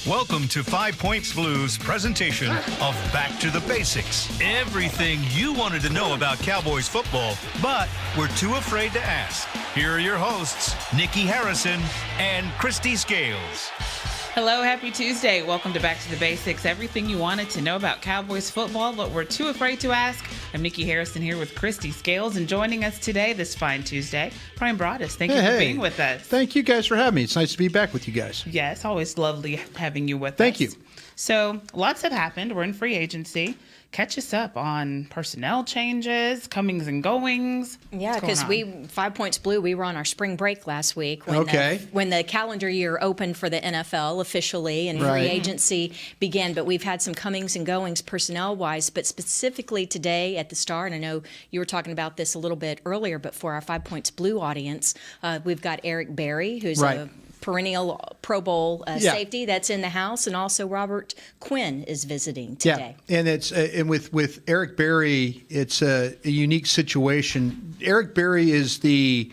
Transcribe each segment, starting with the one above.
Welcome to 5 Points Blues presentation of Back to the Basics. Everything you wanted to know about Cowboys football, but were too afraid to ask. Here are your hosts, Nikki Harrison and Christy Scales. Hello, happy Tuesday. Welcome to Back to the Basics. Everything you wanted to know about Cowboys football, but were too afraid to ask. I'm Nikki Harrison here with Christy Scales, and joining us today this fine Tuesday, Brian Broaddus. Thank you for being with us. Thank you guys for having me. It's nice to be back with you guys. Yes, always lovely having you with us. Thank you. So, lots have happened. We're in free agency. Catch us up on personnel changes, comings and goings. Yeah, because 5 Points Blue, we were on our spring break last week when the calendar year opened for the NFL officially and free agency began. But we've had some comings and goings personnel-wise. But specifically today at the Star, and I know you were talking about this a little bit earlier, but for our 5 Points Blue audience, we've got Eric Berry, who's a perennial Pro Bowl safety that's in the house, and also Robert Quinn is visiting today. Yeah, and it's and with Eric Berry, it's a unique situation. Eric Berry is the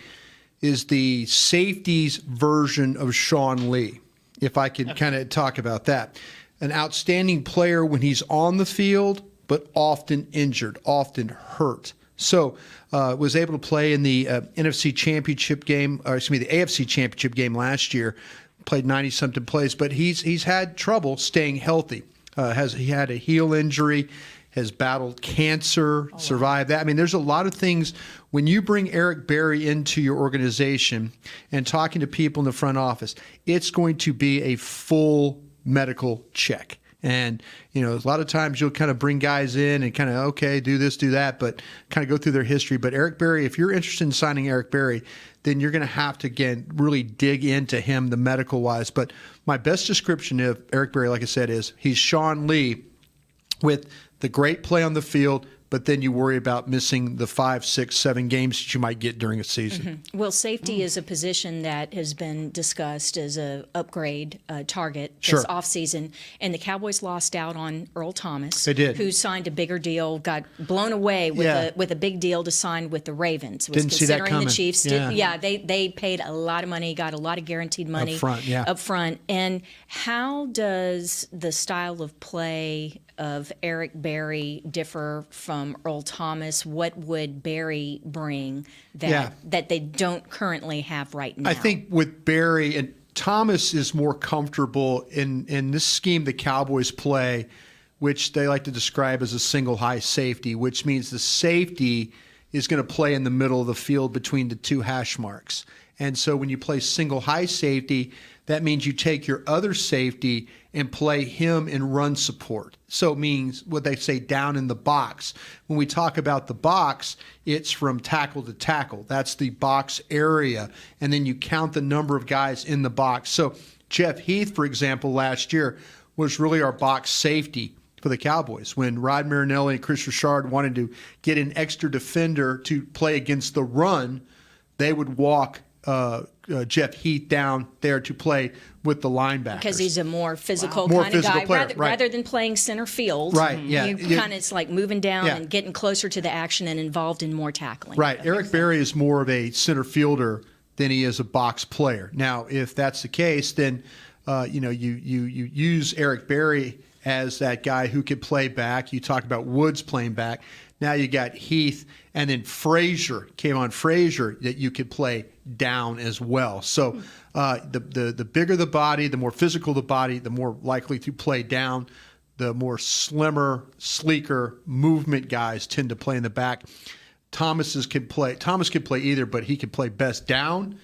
safety's version of Sean Lee, if I could kind of talk about that. An outstanding player when he's on the field, but often injured, often hurt. So was able to play in the NFC Championship game, or excuse me, the AFC Championship game last year. Played 90-something plays, but he's had trouble staying healthy. He had a heel injury, has battled cancer, survived that. I mean, there's a lot of things when you bring Eric Berry into your organization and talking to people in the front office. It's going to be a full medical check. And, you know, a lot of times you'll kind of bring guys in and kind of, okay, do this, do that, but kind of go through their history. But Eric Berry, if you're interested in signing Eric Berry, then you're going to have to, again, really dig into him, the medical-wise. But my best description of Eric Berry, like I said, is he's Sean Lee with the great play on the field, but then you worry about missing the 5, 6, 7 games that you might get during a season. Mm-hmm. Well, safety is a position that has been discussed as a upgrade target this offseason, and the Cowboys lost out on Earl Thomas. They did. Who signed a bigger deal, got blown away with a big deal to sign with the Ravens. Didn't see that coming. The Chiefs they paid a lot of money, got a lot of guaranteed money up front. And how does the style of play of Eric Berry differ from Earl Thomas? What would Berry bring that they don't currently have right now? I think with Berry, and Thomas is more comfortable in this scheme the Cowboys play, which they like to describe as a single high safety, which means the safety is going to play in the middle of the field between the two hash marks. And so when you play single high safety, that means you take your other safety and play him in run support. So it means what they say down in the box. When we talk about the box, it's from tackle to tackle. That's the box area. And then you count the number of guys in the box. So Jeff Heath, for example, last year was really our box safety for the Cowboys. When Rod Marinelli and Chris Richard wanted to get an extra defender to play against the run, they would walk Jeff Heath down there to play with the linebackers. Because he's a more physical kind of guy. Player, rather than playing center field. Right, yeah. You kind of, it's like moving down and getting closer to the action and involved in more tackling. Right. Eric Berry is more of a center fielder than he is a box player. Now, if that's the case, then you use Eric Berry as that guy who could play back. You talk about Woods playing back. Now you got Heath, and then Frazier that you could play down as well. So the bigger the body, the more physical the body, the more likely to play down. The more slimmer, sleeker movement guys tend to play in the back. Thomas could play either, but he could play best down.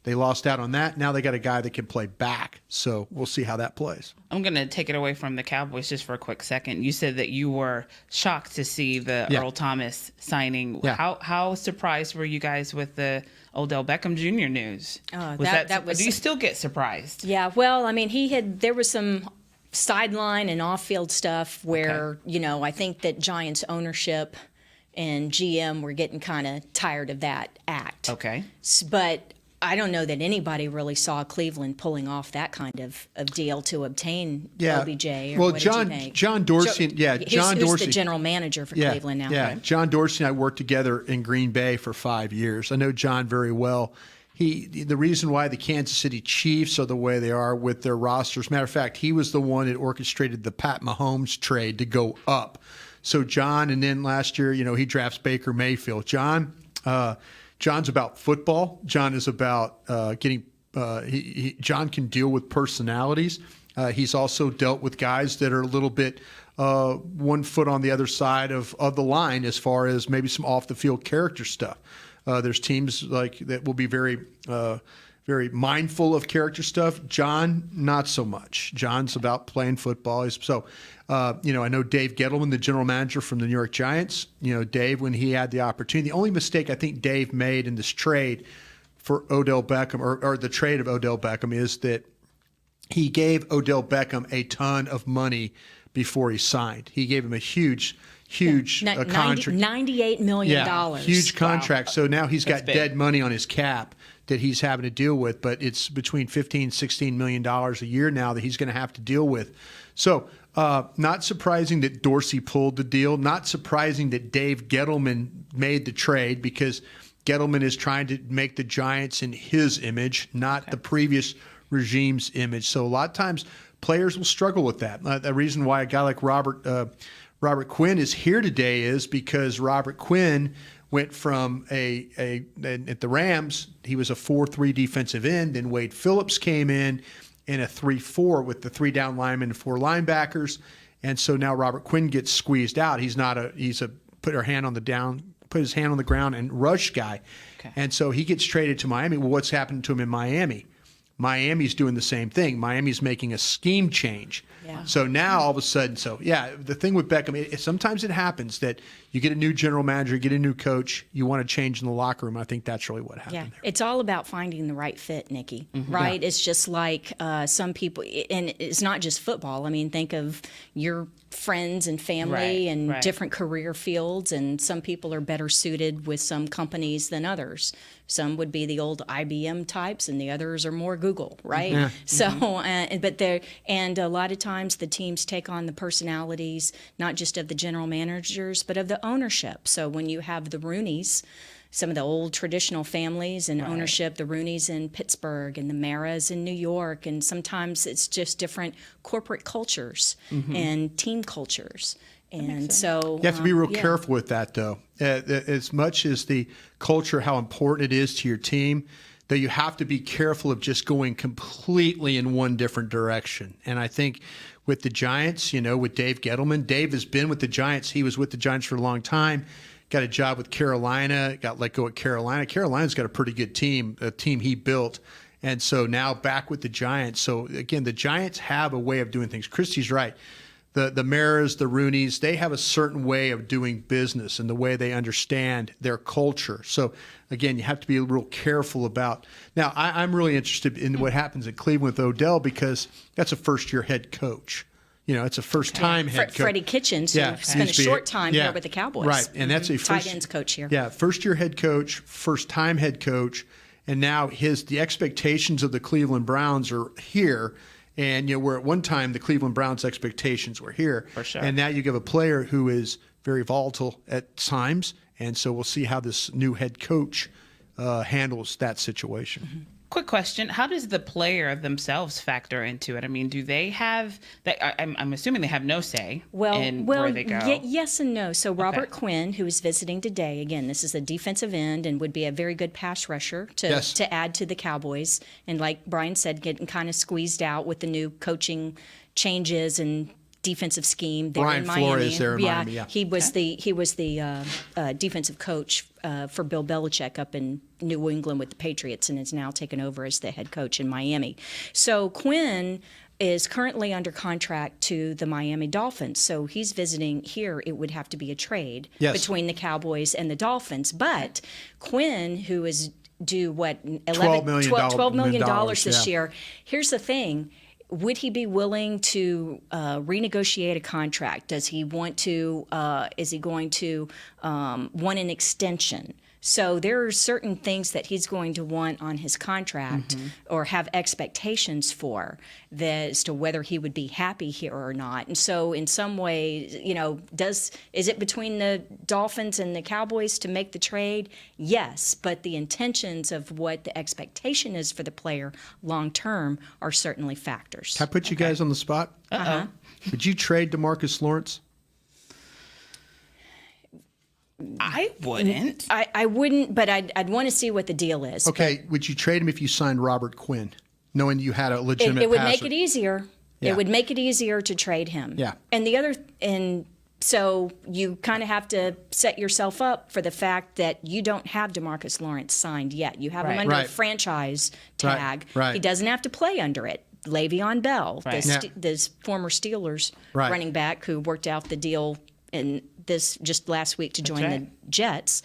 They lost out on that. Now they got a guy that can play back. So we'll see how that plays. I'm going to take it away from the Cowboys just for a quick second. You said that you were shocked to see the Earl Thomas signing. Yeah. How surprised were you guys with the Odell Beckham Jr. news? Do you still get surprised? Yeah, well, I mean, there was some sideline and off-field stuff where, I think that Giants ownership and GM were getting kind of tired of that act. Okay. But I don't know that anybody really saw Cleveland pulling off that kind of deal to obtain OBJ. Well, John Dorsey, John Dorsey, who's the general manager for Cleveland now. Yeah, right? John Dorsey and I worked together in Green Bay for 5 years. I know John very well. the reason why the Kansas City Chiefs are the way they are with their rosters. Matter of fact, he was the one that orchestrated the Pat Mahomes trade to go up. So John, and then last year, he drafts Baker Mayfield. John's about football. John is about getting. John can deal with personalities. He's also dealt with guys that are a little bit 1 foot on the other side of the line as far as maybe some off the field character stuff. There's teams like that will be very mindful of character stuff. John, not so much. John's about playing football. I know Dave Gettleman, the general manager from the New York Giants. Dave, when he had the opportunity, the only mistake I think Dave made in this trade for Odell Beckham, or the trade of Odell Beckham, is that he gave Odell Beckham a ton of money before he signed. He gave him a huge contract. $98 million. Yeah, huge contract. Wow. So now he's got dead money on his cap that he's having to deal with, but it's between $15, $16 million a year now that he's going to have to deal with. So not surprising that Dorsey pulled the deal. Not surprising that Dave Gettleman made the trade, because Gettleman is trying to make the Giants in his image, not the previous regime's image. So a lot of times players will struggle with that. The reason why a guy like Robert Quinn is here today is because Robert Quinn went from at the Rams, he was a 4-3 defensive end. Then Wade Phillips came in a 3-4 with the 3 down linemen and 4 linebackers. And so now Robert Quinn gets squeezed out. He's a put his hand on the ground and rush guy. Okay. And so he gets traded to Miami. Well, what's happened to him in Miami? Miami's doing the same thing. Miami's making a scheme change. Yeah. So now all of a sudden, the thing with Beckham, sometimes it happens that you get a new general manager, get a new coach, you want to change in the locker room. I think that's really what happened there. It's all about finding the right fit, Nikki, right? Yeah. It's just like some people, and it's not just football. I mean, think of your friends and family and different career fields, and some people are better suited with some companies than others. Some would be the old IBM types, and the others are more Google, right? Yeah. So, and a lot of times the teams take on the personalities, not just of the general managers, but of the ownership. So when you have the Rooneys, some of the old traditional families and ownership, the Rooneys in Pittsburgh and the Maras in New York, and sometimes it's just different corporate cultures and team cultures. And so you have to be real careful with that, though. As much as the culture, how important it is to your team, that you have to be careful of just going completely in one different direction. And I think with the Giants, with Dave Gettleman, Dave has been with the Giants. He was with the Giants for a long time. Got a job with Carolina, got let go at Carolina. Carolina's got a pretty good team, a team he built. And so now back with the Giants. So, again, the Giants have a way of doing things. Christy's right. The Maras, the Rooneys, they have a certain way of doing business and the way they understand their culture. So, again, you have to be real careful about. Now, I'm really interested in what happens at Cleveland with Odell, because that's a first-year head coach. It's a first-time head coach. Freddie Kitchens, who spent a short time here with the Cowboys. Right, and that's a tight ends coach here. Yeah, first-year head coach, first-time head coach, and now the expectations of the Cleveland Browns are here. And where at one time the Cleveland Browns' expectations were here, for sure. And now you give a player who is very volatile at times, and so we'll see how this new head coach handles that situation. Mm-hmm. Quick question: how does the player themselves factor into it? I mean, do they have? I'm assuming they have no say in where they go. Yes and no. So Robert Quinn, who is visiting today, again, this is a defensive end and would be a very good pass rusher to add to the Cowboys. And like Brian said, getting kind of squeezed out with the new coaching changes and defensive scheme there Brian in Miami. Flores there in Miami. Yeah, he was the defensive coach for Bill Belichick up in New England with the Patriots, and is now taken over as the head coach in Miami. So Quinn is currently under contract to the Miami Dolphins. So he's visiting here. It would have to be a trade between the Cowboys and the Dolphins. But Quinn, who is due $12 million this year. Here's the thing. Would he be willing to renegotiate a contract? Does he want to? Is he going to want an extension? So there are certain things that he's going to want on his contract or have expectations for as to whether he would be happy here or not. And so in some ways, is it between the Dolphins and the Cowboys to make the trade? Yes, but the intentions of what the expectation is for the player long term are certainly factors. Can I put you guys on the spot? Uh-oh. Would you trade DeMarcus Lawrence? I wouldn't. I wouldn't, but I'd want to see what the deal is. Okay, would you trade him if you signed Robert Quinn, knowing you had a legitimate It would passer? make it easier. Yeah. It would make it easier to trade him. Yeah. And so you kind of have to set yourself up for the fact that you don't have DeMarcus Lawrence signed yet. You have him under a franchise tag. Right. He doesn't have to play under it. Le'Veon Bell, Right. this former Steelers running back who worked out the deal in this just last week to join the Jets,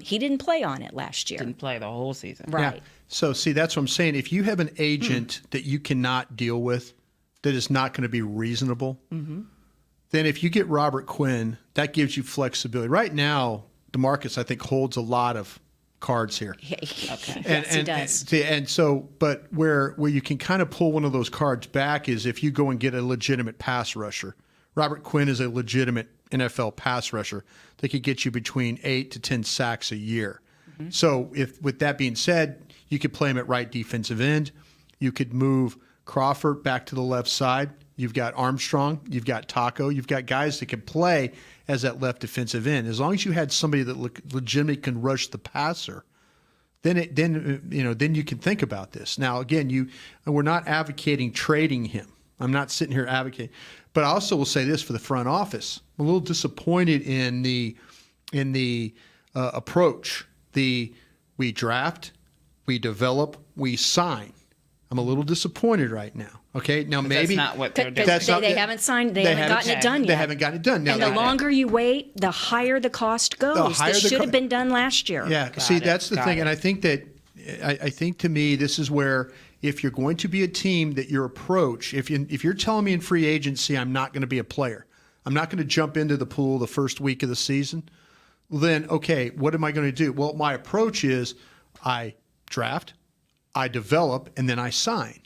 he didn't play on it last year. Didn't play the whole season. Right. Yeah. So, see, that's what I'm saying. If you have an agent that you cannot deal with, that is not going to be reasonable, then if you get Robert Quinn, that gives you flexibility. Right now, DeMarcus, I think, holds a lot of cards here. Okay. Yes, he does. And so, but where you can kind of pull one of those cards back is if you go and get a legitimate pass rusher. Robert Quinn is a legitimate NFL pass rusher that could get you between 8 to 10 sacks a year. So if, with that being said, you could play him at right defensive end. You could move Crawford back to the left side. You've got Armstrong. You've got Taco. You've got guys that can play as that left defensive end. As long as you had somebody that legitimately can rush the passer, then you can think about this. Now, again, we're not advocating trading him. I'm not sitting here advocating. But I also will say this for the front office. I'm a little disappointed in the approach. We draft, we develop, we sign. I'm a little disappointed right now. Okay, now But maybe that's not what they're doing. They haven't signed. They haven't gotten it done yet. They haven't gotten it done. Now, And the longer you wait, the higher the cost goes. This should have been done last year. Yeah, that's the thing. And I think to me, this is where if you're going to be a team that your approach, if you're telling me in free agency I'm not going to be a player, I'm not going to jump into the pool the first week of the season, well then, okay, what am I going to do? Well, my approach is I draft, I develop, and then I sign.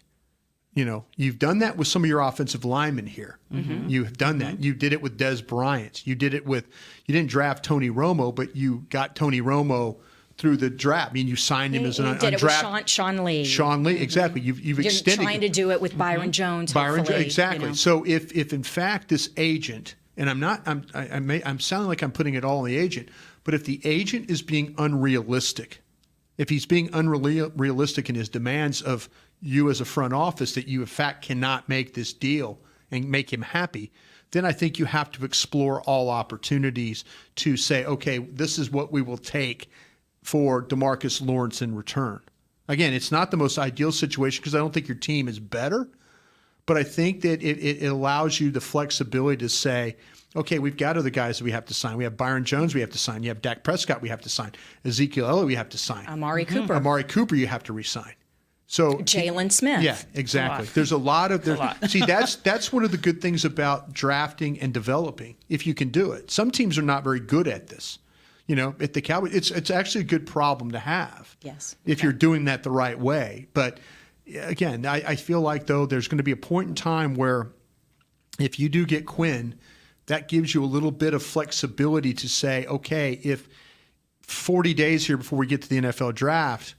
You've done that with some of your offensive linemen here. You've done that. You did it with Des Bryant. You didn't draft Tony Romo, but you got Tony Romo through the draft. I mean, you signed him as an undrafted. Did it with Sean Lee. Sean Lee, exactly. You've You're extended. trying to do it with Byron Jones. Exactly. So if in fact this agent, and I'm sounding like I'm putting it all on the agent, but if the agent is being unrealistic, if he's being unrealistic in his demands of you as a front office that you in fact cannot make this deal and make him happy, then I think you have to explore all opportunities to say, okay, this is what we will take for DeMarcus Lawrence in return. Again, it's not the most ideal situation because I don't think your team is better, but I think that it allows you the flexibility to say, okay, we've got other guys that we have to sign. We have Byron Jones we have to sign. You have Dak Prescott we have to sign. Ezekiel Elliott we have to sign. Amari Cooper. Amari Cooper you have to re-sign. So Jalen Smith. Yeah, exactly. There's a lot of see that's one of the good things about drafting and developing if you can do it. Some teams are not very good at this. At the Cowboys, it's actually a good problem to have. Yes. If you're doing that the right way. But again, I feel like though there's going to be a point in time where if you do get Quinn, that gives you a little bit of flexibility to say, okay, if 40 days here before we get to the NFL draft,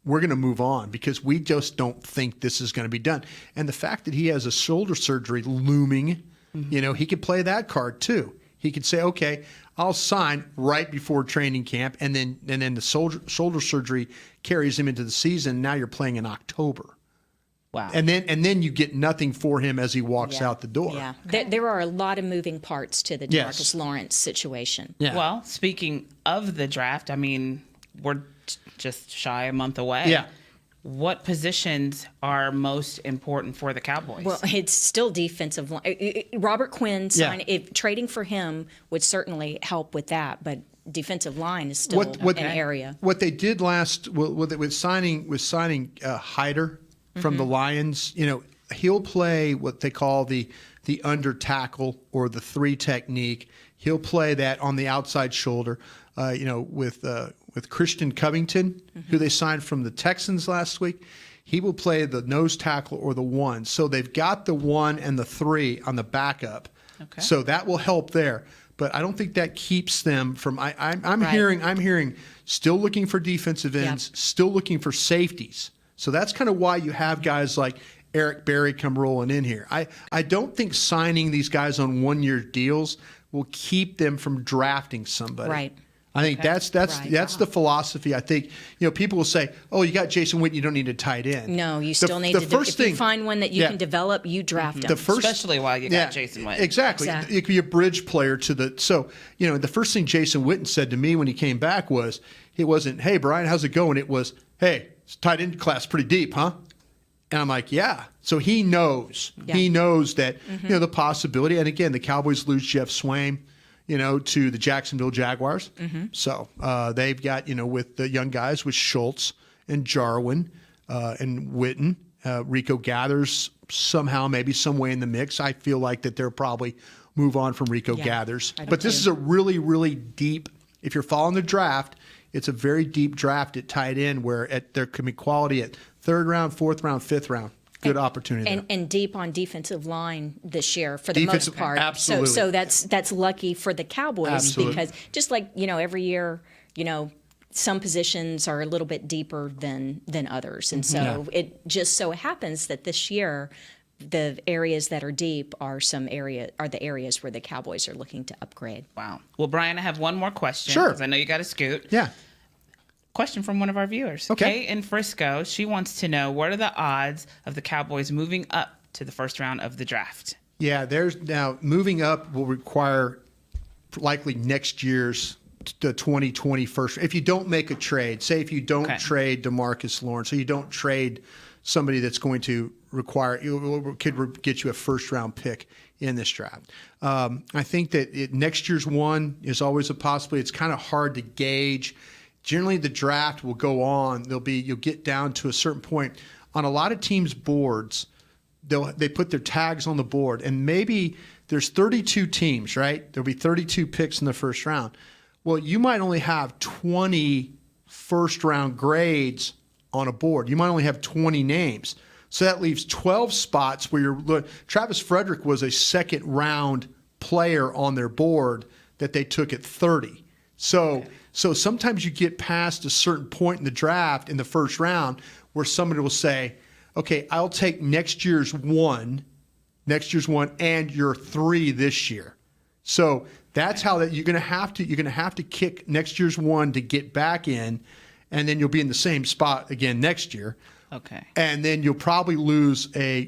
we're going to move on because we just don't think this is going to be done. And the fact that he has a shoulder surgery looming, he could play that card too. He could say, okay, I'll sign right before training camp, and then the shoulder surgery carries him into the season. Now you're playing in October. Wow. And then you get nothing for him as he walks out the door. Yeah. There are a lot of moving parts to the DeMarcus Lawrence situation. Yeah. Well, speaking of the draft, I mean, we're just shy a month away. Yeah. What positions are most important for the Cowboys? Well, it's still defensive line. Robert Quinn, trading for him would certainly help with that, but defensive line is still an area. What they did with signing Hyder from the Lions, he'll play what they call the under tackle or the 3 technique. He'll play that on the outside shoulder. With with Christian Covington, who they signed from the Texans last week. He will play the nose tackle or the 1. So they've got the 1 and the 3 on the backup. Okay. So that will help there. But I don't think that keeps them from. I'm hearing still looking for defensive ends, still looking for safeties. So that's kind of why you have guys like Eric Berry come rolling in here. I don't think signing these guys on 1-year deals will keep them from drafting somebody. Right. I think that's the philosophy. I think people will say, "Oh, you got Jason Witten, you don't need a tight end." No, you still need to. If you find one that you can develop, you draft him. Especially while you got Jason Witten. Exactly. It could be a bridge player to the. So the first thing Jason Witten said to me when he came back was, it wasn't, "Hey Brian, how's it going?" It was, "Hey, tight end class pretty deep, huh?" And I'm like, yeah. So he knows. Yeah. He knows that the possibility. And again, the Cowboys lose Jeff Swaim, to the Jacksonville Jaguars. So they've got, with the young guys with Schultz and Jarwin and Witten, Rico Gathers somehow, maybe some way in the mix. I feel like that they'll probably move on from Rico Gathers. But this is a really, really deep, if you're following the draft, it's a very deep draft at tight end where there can be quality at 3rd round, 4th round, 5th round. Good opportunity. And deep on defensive line this year for the most part. Absolutely. So that's lucky for the Cowboys because just like, every year, some positions are a little bit deeper than others. And so it just so happens that this year the areas that are deep are the areas where the Cowboys are looking to upgrade. Wow. Well, Brian, I have one more question. Sure. Because I know you got to scoot. Yeah. Question from one of our viewers. Okay. Kay in Frisco. She wants to know, what are the odds of the Cowboys moving up to the first round of the draft? Yeah, now moving up will require likely next year's the 2020 first. If you don't make a trade, say if you don't trade DeMarcus Lawrence, so you don't trade somebody that's going to could get you a first round pick in this draft. I think that next year's one is always a possibility. It's kind of hard to gauge. Generally, the draft will go on. You'll get down to a certain point on a lot of teams' boards. They put their tags on the board, and maybe there's 32 teams, right? There'll be 32 picks in the first round. Well, you might only have 20 first-round grades on a board. You might only have 20 names. So that leaves 12 spots where Travis Frederick was a second-round player on their board that they took at 30. So sometimes you get past a certain point in the draft in the first round where somebody will say, okay, I'll take next year's one, and your 3 this year. So that's how you're going to have to kick next year's 1 to get back in, and then you'll be in the same spot again next year. Okay. And then you'll probably lose the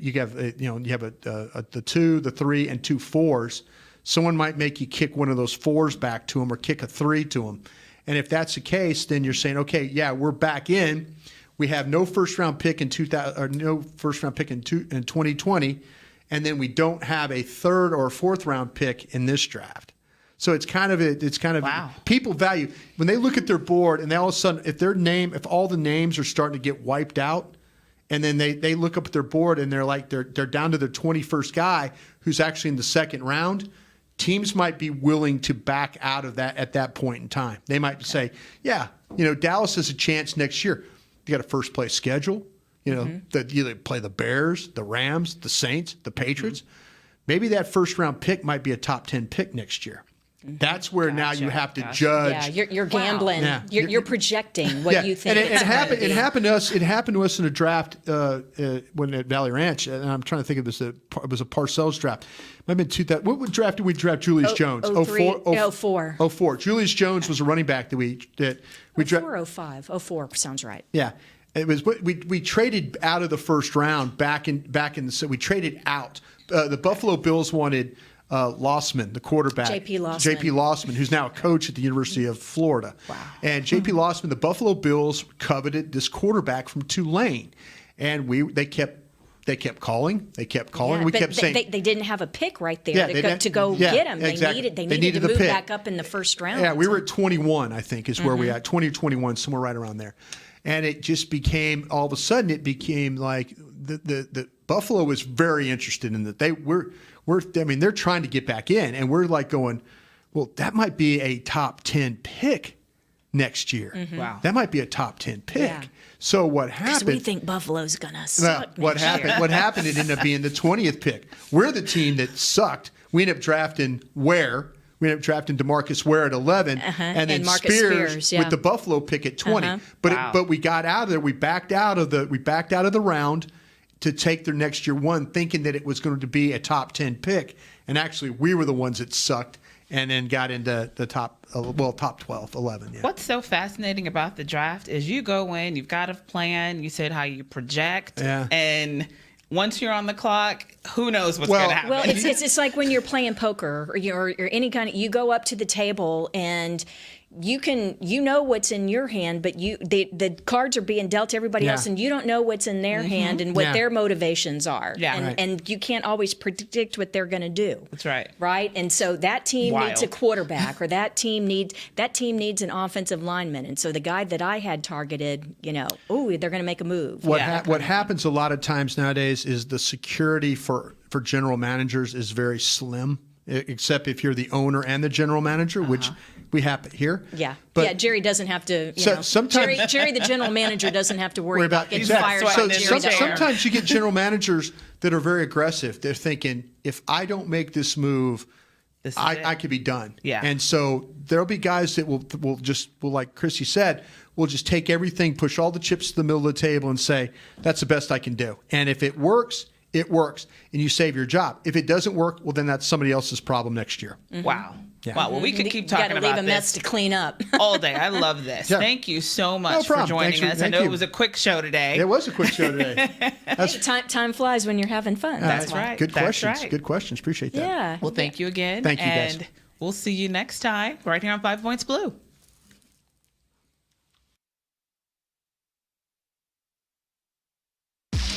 2, the 3, and 2 4s. Someone might make you kick one of those 4s back to them or kick a 3 to them. And if that's the case, then you're saying, okay, yeah, we're back in. We have no first round pick in 2020, and then we don't have a 3rd or 4th round pick in this draft. So it's kind of wow. People value when they look at their board, and they all of a sudden, if all the names are starting to get wiped out, and then they look up at their board and they're down to their 21st guy who's actually in the 2nd round. Teams might be willing to back out of that at that point in time. They might say, yeah, Dallas has a chance next year. You got a first place schedule. You play the Bears, the Rams, the Saints, the Patriots. Maybe that first round pick might be a top 10 pick next year. That's where now you have to judge. Yeah, you're gambling. Wow. Yeah. You're projecting what you think. And it happened to us. It happened to us in a draft when at Valley Ranch. And I'm trying to think of this. It was a Parcells draft. Might have been 2000. What draft did we draft? Julius Jones. 04. 04. Julius Jones was a running back that we drafted. 05. 04 sounds right. Yeah. It was we traded out of the first round back in the we traded out. The Buffalo Bills wanted Lossman, the quarterback. J.P. Lossman, who's now a coach at the University of Florida. Wow. And J.P. Lossman, the Buffalo Bills coveted this quarterback from Tulane, and they kept calling. They kept calling. Yeah, we kept saying they didn't have a pick right there to go get him. Exactly. They needed to move back up in the first round. Yeah, we were at 21, I think, is where we at 20 or 21, somewhere right around there. And it just became all of a sudden like the Buffalo was very interested in that. They're trying to get back in, and we're like going, well, that might be a top 10 pick next year. Mm-hmm. Wow. That might be a top 10 pick. Yeah. So what happened? We think Buffalo's going to suck. What happened? It ended up being the 20th pick. We're the team that sucked. We ended up drafting Ware. We ended up drafting DeMarcus Ware at 11, and then Marcus Spears with the Buffalo pick at 20. But we got out of there. We backed out of the round to take their next year one, thinking that it was going to be a top 10 pick, and actually we were the ones that sucked, and then got into the top 12, 11. Yeah. What's so fascinating about the draft is you go in, you've got a plan, you said how you project, and once you're on the clock, who knows what's going to happen? Well, it's like when you're playing poker or any kind of, you go up to the table and you know what's in your hand, but the cards are being dealt to everybody else, and you don't know what's in their hand and what their motivations are. Yeah. And you can't always predict what they're going to do. That's right. Right? And so that team needs a quarterback, or that team needs an offensive lineman. And so the guy that I had targeted, they're going to make a move. What happens a lot of times nowadays is the security for general managers is very slim, except if you're the owner and the general manager, which we have here. Yeah. But Jerry doesn't have to, sometimes Jerry, the general manager, doesn't have to worry about getting fired. Sometimes you get general managers that are very aggressive. They're thinking, if I don't make this move, I could be done. Yeah. And so there'll be guys that will like Chrissy said, will just take everything, push all the chips to the middle of the table and say, that's the best I can do. And if it works, it works, and you save your job. If it doesn't work, well, then that's somebody else's problem next year. Mm-hmm. Wow. Yeah. Wow. Well, we could keep talking about this. You got to leave a mess to clean up. All day. I love this. Yeah. Thank you so much for joining us. I know it was a quick show today. It was a quick show today. Time flies when you're having fun. That's right. Good questions. Good questions. Appreciate that. Yeah. Well, thank you again. Thank you, guys. And we'll see you next time right here on 5 Points Blue.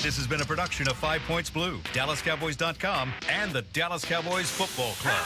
This has been a production of 5 Points Blue, DallasCowboys.com, and the Dallas Cowboys Football Club.